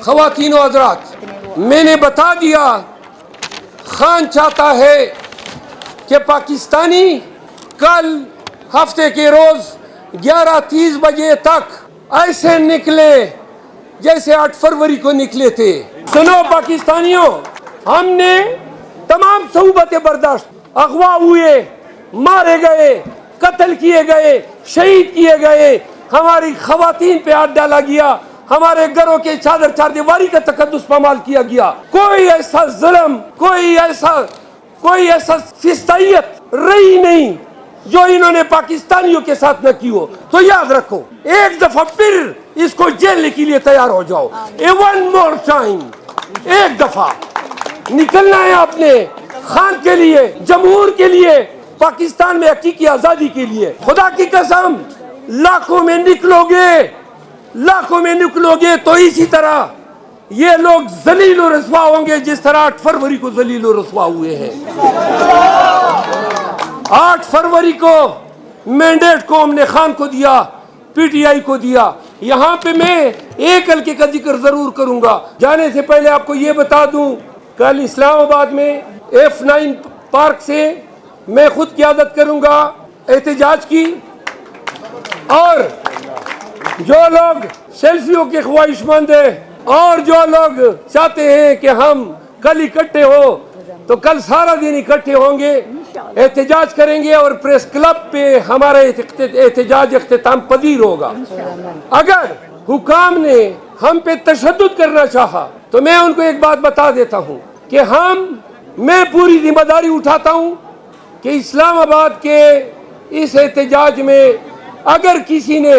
ख़वातीन व हज़रात, मैंने बता दिया खान चाहता है कि पाकिस्तानी कल हफ्ते के रोज़ 11:30 बजे तक ऐसे निकले जैसे 8 फरवरी को निकले थे। सुनो पाकिस्तानियों, हमने तमाम सऊबतें बर्दाश्त, अगवा हुए, मारे गए, कत्ल किए गए, शहीद किए गए, हमारी खवातीन पे हाथ डाला गया, हमारे घरों के चादर चारदीवारी का तकद्दुस पामाल किया गया। कोई ऐसा जुल्म, कोई ऐसा फिस्तायत रही नहीं जो इन्होंने पाकिस्तानियों के साथ न की हो। तो याद रखो, एक दफा फिर इसको जेलने के लिए तैयार हो जाओ। वन मोर टाइम, एक दफा निकलना है आपने खान के लिए, जमहूर के लिए, पाकिस्तान में हकीकी आजादी के लिए। खुदा की कसम, लाखों में निकलोगे तो इसी तरह ये लोग जलील और रसवा होंगे जिस तरह 8 फरवरी को जलील और रसवा हुए हैं। 8 फरवरी को मैंडेट को हमने खान को दिया, पीटीआई को दिया। यहाँ पे मैं एक हल्के का जिक्र जरूर करूंगा। जाने से पहले आपको ये बता दूं, कल इस्लामाबाद में F9 पार्क से मैं खुद क़यादत करूंगा एहतजाज की, और जो लोग सेल्फियों के ख्वाहिशमंद हैं और जो लोग चाहते हैं कि हम कल इकट्ठे हो, तो कल सारा दिन इकट्ठे होंगे, एहतजाज करेंगे और प्रेस क्लब पे हमारा एहतजाज इख्तिताम पजीर होगा। अगर हुकाम ने हम पे तशद्दुद करना चाहा तो मैं उनको एक बात बता देता हूँ कि मैं पूरी जिम्मेदारी उठाता हूँ कि इस्लामाबाद के इस एहतजाज में अगर किसी ने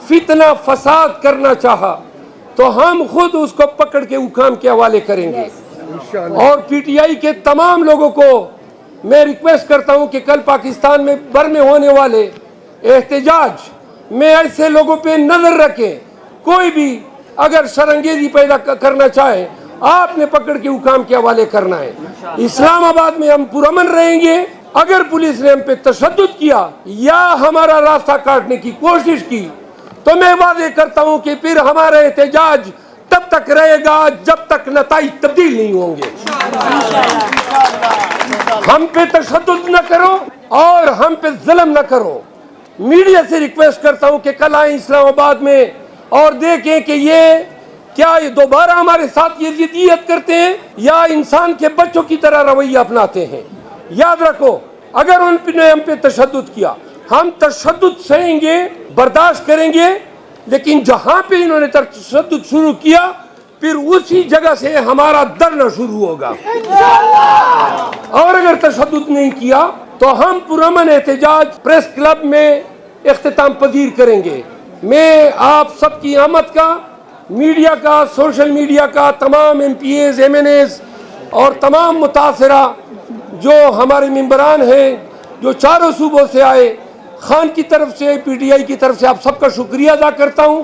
फितना फसाद करना चाहा तो हम खुद उसको पकड़ के हुकाम के हवाले करेंगे। और पीटीआई के तमाम लोगों को मैं रिक्वेस्ट करता हूं कि कल पाकिस्तान में भर में होने वाले एहतजाज में ऐसे लोगों पे नजर रखें। कोई भी अगर शरंगेजी पैदा करना चाहे, आपने पकड़ के हुकाम के हवाले करना है। इस्लामाबाद में हम पुरअमन रहेंगे। अगर पुलिस ने हम पे तशद्दुद किया या हमारा रास्ता काटने की कोशिश की तो मैं वादे करता हूं कि फिर हमारा एहतजाज तब तक रहेगा जब तक नताइज तब्दील नहीं होंगे। हम पे तशद्दुद न करो और हम पे जुल्म न करो। मीडिया से रिक्वेस्ट करता हूं कि कल आए इस्लामाबाद में और देखें कि ये दोबारा हमारे साथ ये जिद्दियत करते हैं या इंसान के बच्चों की तरह रवैया अपनाते हैं। याद रखो, अगर उन्होंने हम पे तशद्दुद किया, हम तशद्दुद सहेंगे, बर्दाश्त करेंगे, लेकिन जहां पे इन्होंने तशद्दुद शुरू किया फिर उसी जगह से हमारा धरना शुरू होगा। और अगर तशद्दुद नहीं किया तो हम पुरअमन एहतजाज प्रेस क्लब में इख्तिताम पजीर करेंगे। मैं आप सबकी आमद का, मीडिया का, सोशल मीडिया का, तमाम MPAs, MNAs और तमाम मुतासरा जो हमारे मेंबरान हैं जो चारों सूबों से आए, खान की तरफ से, पीटीआई की तरफ से आप सबका शुक्रिया अदा करता हूं।